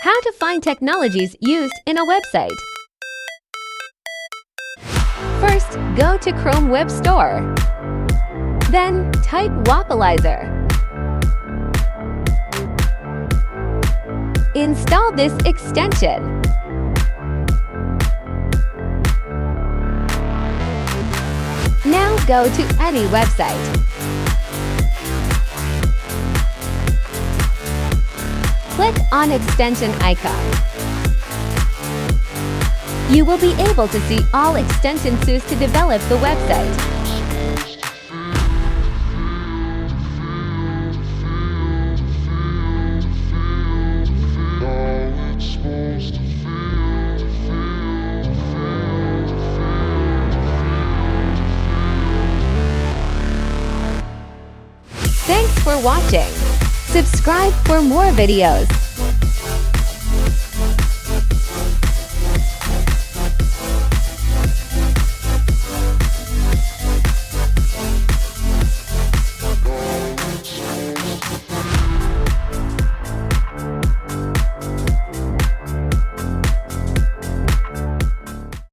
How to find technologies used in a website. First, go to Chrome Web Store. Then, type Wapalizer. Install this extension. Now go to any website. Click on extension icon. You will be able to see all extensions used to develop the website. Thanks for watching. Subscribe for more videos.